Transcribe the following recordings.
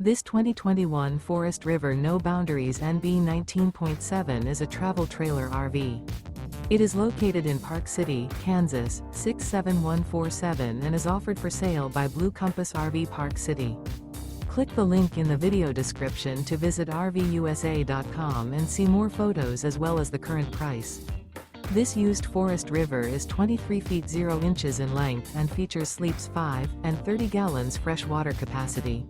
This 2021 Forest River No Boundaries NB 19.7 is a travel trailer RV. It is located in Park City, Kansas, 67147 and is offered for sale by Blue Compass RV Park City. Click the link in the video description to visit RVUSA.com and see more photos as well as the current price. This used Forest River is 23 feet 0 inches in length and features sleeps 5 and 30 gallons fresh water capacity.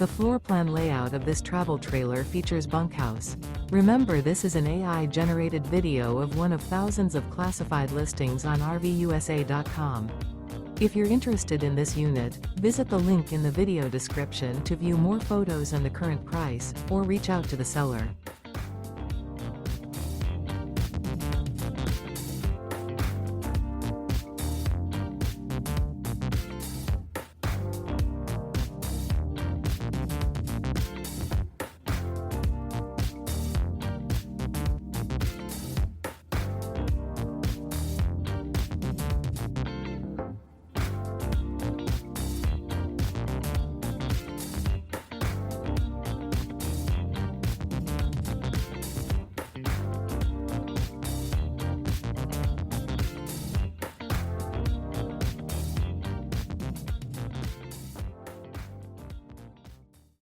The floor plan layout of this travel trailer features bunkhouse. Remember, this is an AI-generated video of one of thousands of classified listings on RVUSA.com. If you're interested in this unit, visit the link in the video description to view more photos and the current price, or reach out to the seller.